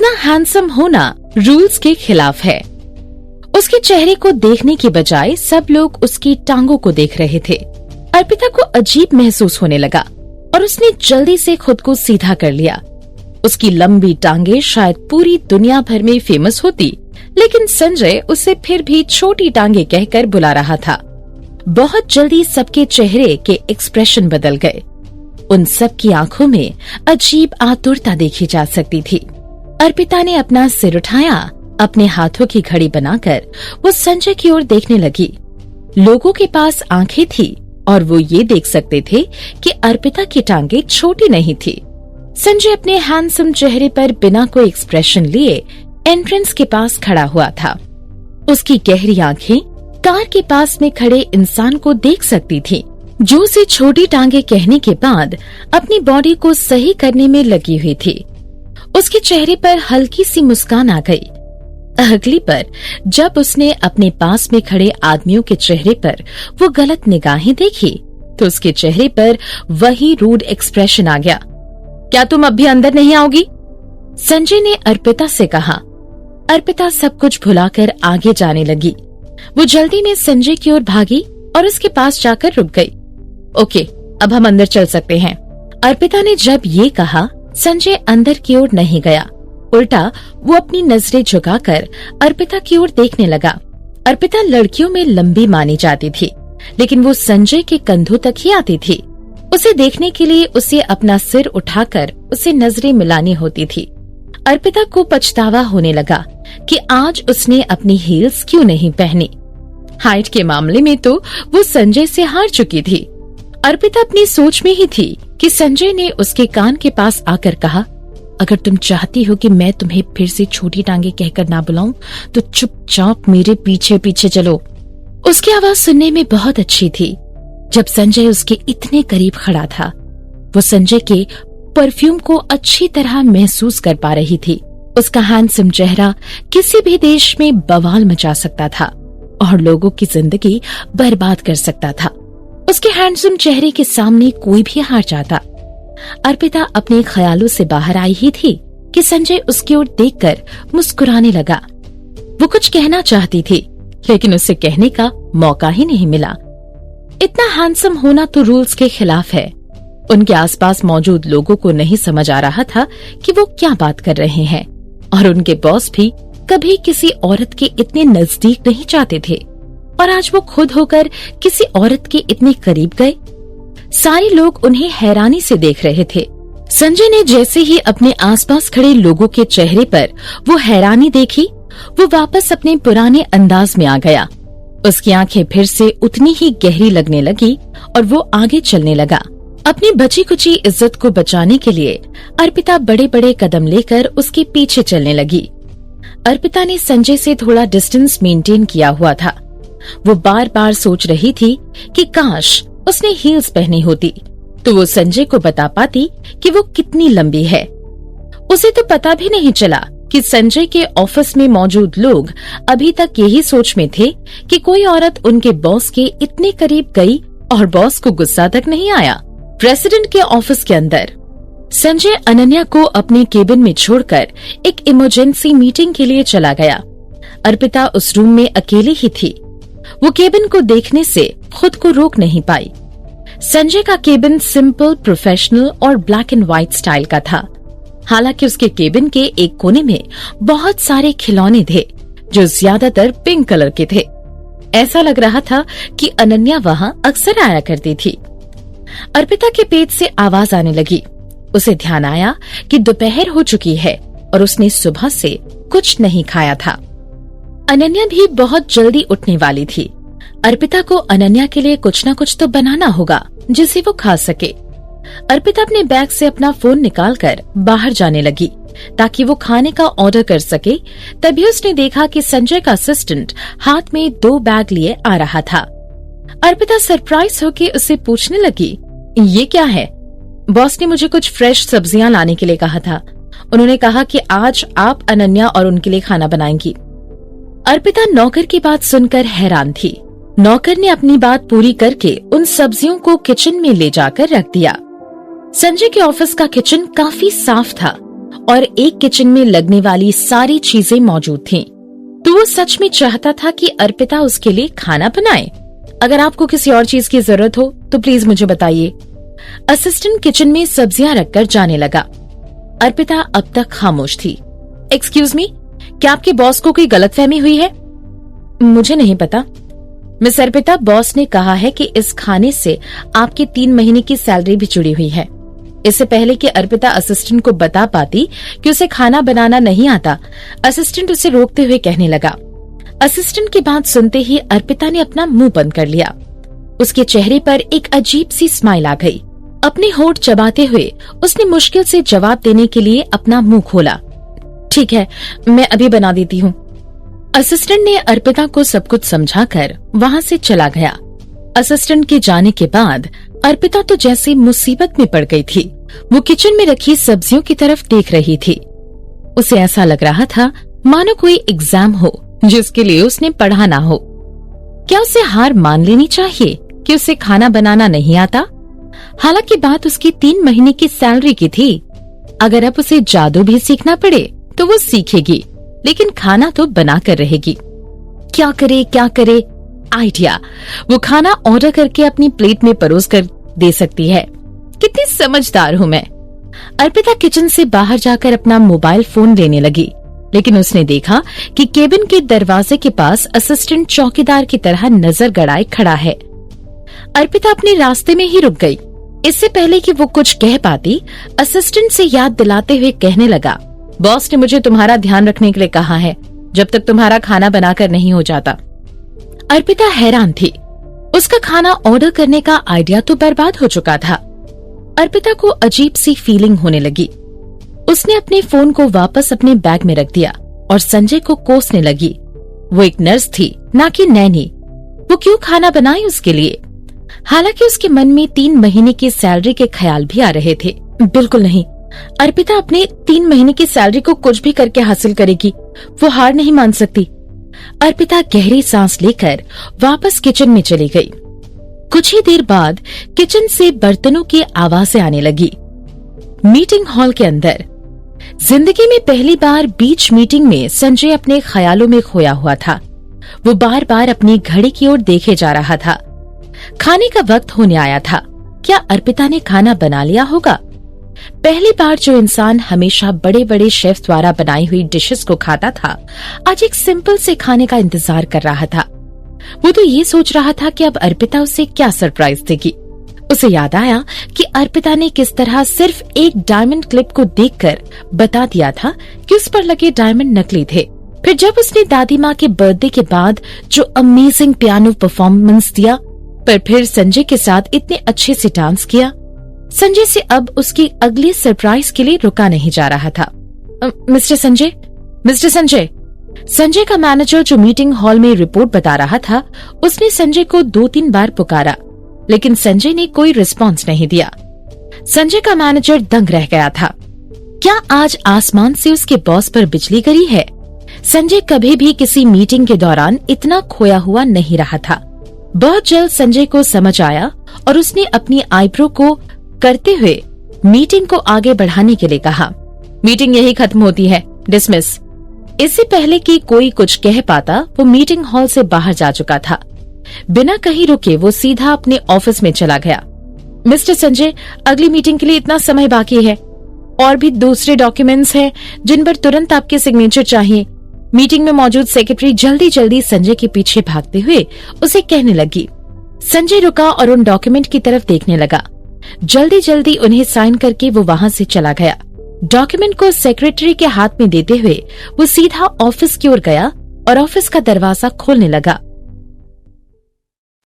इतना हैंडसम होना रूल्स के खिलाफ है। उसके चेहरे को देखने के बजाय सब लोग उसकी टांगों को देख रहे थे। अर्पिता को अजीब महसूस होने लगा और उसने जल्दी से खुद को सीधा कर लिया। उसकी लंबी टांगे शायद पूरी दुनिया भर में फेमस होती, लेकिन संजय उसे फिर भी छोटी टांगे कहकर बुला रहा था। बहुत जल्दी सबके चेहरे के एक्सप्रेशन बदल गए। उन सब की आंखों में अजीब आतुरता देखी जा सकती थी। अर्पिता ने अपना सिर उठाया, अपने हाथों की घड़ी बनाकर वो संजय की ओर देखने लगी। लोगों के पास आंखें थी और वो ये देख सकते थे कि अर्पिता की टांगे छोटी नहीं थी। संजय अपने हैंडसम चेहरे पर बिना कोई एक्सप्रेशन लिए एंट्रेंस के पास खड़ा हुआ था। उसकी गहरी आंखें कार के पास में खड़े इंसान को देख सकती थी, जो उसे छोटी टांगे कहने के बाद अपनी बॉडी को सही करने में लगी हुई थी। उसके चेहरे पर हल्की सी मुस्कान आ गई। अगली पर जब उसने अपने पास में खड़े आदमियों के चेहरे पर वो गलत निगाहें देखी, तो उसके चेहरे पर वही रूड एक्सप्रेशन आ गया। क्या तुम अब भी अंदर नहीं आओगी? संजय ने अर्पिता से कहा। अर्पिता सब कुछ भुलाकर आगे जाने लगी। वो जल्दी में संजय की ओर भागी और उसके पास जाकर रुक गई। ओके, अब हम अंदर चल सकते हैं। अर्पिता ने जब ये कहा, संजय अंदर की ओर नहीं गया। उल्टा वो अपनी नजरें झुकाकर अर्पिता की ओर देखने लगा। अर्पिता लड़कियों में लंबी मानी जाती थी, लेकिन वो संजय के कंधों तक ही आती थी। उसे देखने के लिए उसे अपना सिर उठाकर उसे नजरें मिलानी होती थी। अर्पिता को पछतावा होने लगा कि आज उसने अपनी हील्स क्यों नहीं पहनी। हाइट के मामले में तो वो संजय से हार चुकी थी। अर्पिता अपनी सोच में ही थी कि संजय ने उसके कान के पास आकर कहा, अगर तुम चाहती हो कि मैं तुम्हें फिर से छोटी टांगे कहकर ना बुलाऊं, तो चुपचाप मेरे पीछे पीछे चलो। उसकी आवाज सुनने में बहुत अच्छी थी। जब संजय उसके इतने करीब खड़ा था, वो संजय के परफ्यूम को अच्छी तरह महसूस कर पा रही थी। उसका हैंडसम चेहरा किसी भी देश में बवाल मचा सकता था और लोगों की जिंदगी बर्बाद कर सकता था। उसके हैंडसम चेहरे के सामने कोई भी हार जाता। अर्पिता अपने ख्यालों से बाहर आई ही थी कि संजय उसकी ओर देखकर मुस्कुराने लगा। वो कुछ कहना चाहती थी, लेकिन उसे कहने का मौका ही नहीं मिला। इतना हैंडसम होना तो रूल्स के खिलाफ है। उनके आसपास मौजूद लोगों को नहीं समझ आ रहा था कि वो क्या बात कर रहे हैं, और उनके बॉस भी कभी किसी औरत के इतने नजदीक नहीं जाते थे, और आज वो खुद होकर किसी औरत के इतने करीब गए। सारे लोग उन्हें हैरानी से देख रहे थे। संजय ने जैसे ही अपने आसपास खड़े लोगों के चेहरे पर वो हैरानी देखी, वो वापस अपने पुराने अंदाज में आ गया। उसकी आंखें फिर से उतनी ही गहरी लगने लगी और वो आगे चलने लगा। अपनी बची कुची इज्जत को बचाने के लिए अर्पिता बड़े बड़े कदम लेकर उसके पीछे चलने लगी। अर्पिता ने संजय से थोड़ा डिस्टेंस मेंटेन किया हुआ था। वो बार बार सोच रही थी कि काश उसने हील्स पहनी होती तो वो संजय को बता पाती कि वो कितनी लंबी है। उसे तो पता भी नहीं चला कि संजय के ऑफिस में मौजूद लोग अभी तक यही सोच में थे कि कोई औरत उनके बॉस के इतने करीब गई और बॉस को गुस्सा तक नहीं आया। प्रेसिडेंट के ऑफिस के अंदर संजय अनन्या को अपने केबिन में छोड़कर एक इमरजेंसी मीटिंग के लिए चला गया। अर्पिता उस रूम में अकेली ही थी। वो केबिन को देखने से खुद को रोक नहीं पाई। संजय का केबिन सिंपल, प्रोफेशनल और ब्लैक एंड व्हाइट स्टाइल का था। हालांकि उसके केबिन के एक कोने में बहुत सारे खिलौने थे जो ज्यादातर पिंक कलर के थे। ऐसा लग रहा था कि अनन्या वहां अक्सर आया करती थी। अर्पिता के पेट से आवाज आने लगी। उसे ध्यान आया कि दोपहर हो चुकी है और उसने सुबह से कुछ नहीं खाया था। अनन्या भी बहुत जल्दी उठने वाली थी। अर्पिता को अनन्या के लिए कुछ न कुछ तो बनाना होगा जिसे वो खा सके। अर्पिता अपने बैग से अपना फोन निकालकर बाहर जाने लगी ताकि वो खाने का ऑर्डर कर सके। तभी उसने देखा कि संजय का असिस्टेंट हाथ में 2 बैग लिए आ रहा था। अर्पिता सरप्राइज होकर उसे पूछने लगी, ये क्या है? बॉस ने मुझे कुछ फ्रेश सब्जियां लाने के लिए कहा था। उन्होंने कहा कि आज आप अनन्या और उनके लिए खाना बनाएंगी। अर्पिता नौकर की बात सुनकर हैरान थी। नौकर ने अपनी बात पूरी करके उन सब्जियों को किचन में ले जाकर रख दिया। संजय के ऑफिस का किचन काफी साफ था और एक किचन में लगने वाली सारी चीजें मौजूद थीं। तो वो सच में चाहता था कि अर्पिता उसके लिए खाना बनाए। अगर आपको किसी और चीज की जरूरत हो तो प्लीज मुझे बताइए। असिस्टेंट किचन में सब्जियां रखकर जाने लगा। अर्पिता अब तक खामोश थी। एक्सक्यूज मी, क्या आपके बॉस को कोई गलतफहमी हुई है? मुझे नहीं पता मिस अर्पिता, बॉस ने कहा है कि इस खाने से आपकी 3 महीने की सैलरी भी जुड़ी हुई है। इससे पहले कि अर्पिता असिस्टेंट को बता पाती कि उसे खाना बनाना नहीं आता, असिस्टेंट उसे रोकते हुए कहने लगा। असिस्टेंट की बात सुनते ही अर्पिता ने अपना मुंह बंद कर लिया। उसके चेहरे पर एक अजीब सी स्माइल आ गई। अपने होंठ चबाते हुए उसने मुश्किल से जवाब देने के लिए अपना मुंह खोला। ठीक है, मैं अभी बना देती हूँ। असिस्टेंट ने अर्पिता को सब कुछ समझाकर वहाँ से चला गया। असिस्टेंट के जाने के बाद अर्पिता तो जैसे मुसीबत में पड़ गई थी। वो किचन में रखी सब्जियों की तरफ देख रही थी। उसे ऐसा लग रहा था मानो कोई एग्जाम हो जिसके लिए उसने पढ़ा ना हो। क्या उसे हार मान लेनी चाहिए कि उसे खाना बनाना नहीं आता? हालांकि बात उसकी 3 महीने की सैलरी की थी। अगर अब उसे जादू भी सीखना पड़े तो वो सीखेगी, लेकिन खाना तो बना कर रहेगी। क्या करे आइडिया, वो खाना ऑर्डर करके अपनी प्लेट में परोस कर दे सकती है। कितनी समझदार हूँ मैं। अर्पिता किचन से बाहर जाकर अपना मोबाइल फोन लेने लगी, लेकिन उसने देखा कि केबिन के दरवाजे के पास असिस्टेंट चौकीदार की तरह नजर गड़ाए खड़ा है। अर्पिता अपने रास्ते में ही रुक गई। इससे पहले कि वो कुछ कह पाती, असिस्टेंट से याद दिलाते हुए कहने लगा, बॉस ने मुझे तुम्हारा ध्यान रखने के लिए कहा है जब तक तुम्हारा खाना बनाकर नहीं हो जाता। अर्पिता हैरान थी। उसका खाना ऑर्डर करने का आइडिया तो बर्बाद हो चुका था। अर्पिता को अजीब सी फीलिंग होने लगी। उसने अपने फोन को वापस अपने बैग में रख दिया और संजय को कोसने लगी। वो एक नर्स थी, ना कि नैनी। वो क्यों खाना बनाए उसके लिए? हालांकि उसके मन में 3 महीने की सैलरी के ख्याल भी आ रहे थे। बिल्कुल नहीं, अर्पिता अपने 3 महीने की सैलरी को कुछ भी करके हासिल करेगी। वो हार नहीं मान सकती। अर्पिता गहरी सांस लेकर वापस किचन में चली गई। कुछ ही देर बाद किचन से बर्तनों की आवाजें आने लगी। मीटिंग हॉल के अंदर जिंदगी में पहली बार बीच मीटिंग में संजय अपने ख्यालों में खोया हुआ था। वो बार बार अपनी घड़ी की ओर देखे जा रहा था। खाने का वक्त होने आया था। क्या अर्पिता ने खाना बना लिया होगा? पहली बार जो इंसान हमेशा बड़े बड़े शेफ द्वारा बनाई हुई डिशेस को खाता था, आज एक सिंपल से खाने का इंतजार कर रहा था। वो तो ये सोच रहा था कि अब अर्पिता उसे क्या सरप्राइज देगी। उसे याद आया कि अर्पिता ने किस तरह सिर्फ एक डायमंड क्लिप को देखकर बता दिया था कि उस पर लगे डायमंड नकली थे। फिर जब उसने दादी माँ के बर्थडे के बाद जो अमेजिंग पियानो परफॉर्मेंस दिया, पर फिर संजय के साथ इतने अच्छे से डांस किया, संजय से अब उसकी अगली सरप्राइज के लिए रुका नहीं जा रहा था। मिस्टर संजय। संजय का मैनेजर जो मीटिंग हॉल में रिपोर्ट बता रहा था, उसने संजय को 2-3 बार पुकारा, लेकिन संजय ने कोई रिस्पॉन्स नहीं दिया। संजय का मैनेजर दंग रह गया था। क्या आज आसमान से उसके बॉस पर बिजली गिरी है? संजय कभी भी किसी मीटिंग के दौरान इतना खोया हुआ नहीं रहा था। बहुत जल्द संजय को समझ आया और उसने अपनी आईब्रो को करते हुए मीटिंग को आगे बढ़ाने के लिए कहा, मीटिंग यही खत्म होती है, डिसमिस। इससे पहले कि कोई कुछ कह पाता, वो मीटिंग हॉल से बाहर जा चुका था। बिना कहीं रुके वो सीधा अपने ऑफिस में चला गया। मिस्टर संजय, अगली मीटिंग के लिए इतना समय बाकी है और भी दूसरे डॉक्यूमेंट्स हैं जिन पर तुरंत आपके सिग्नेचर चाहिए। मीटिंग में मौजूद सेक्रेटरी जल्दी जल्दी संजय के पीछे भागते हुए उसे कहने लगी। संजय रुका और उन डॉक्यूमेंट की तरफ देखने लगा। जल्दी जल्दी उन्हें साइन करके वो वहाँ से चला गया। डॉक्यूमेंट को सेक्रेटरी के हाथ में देते हुए वो सीधा ऑफिस की ओर गया और ऑफिस का दरवाजा खोलने लगा।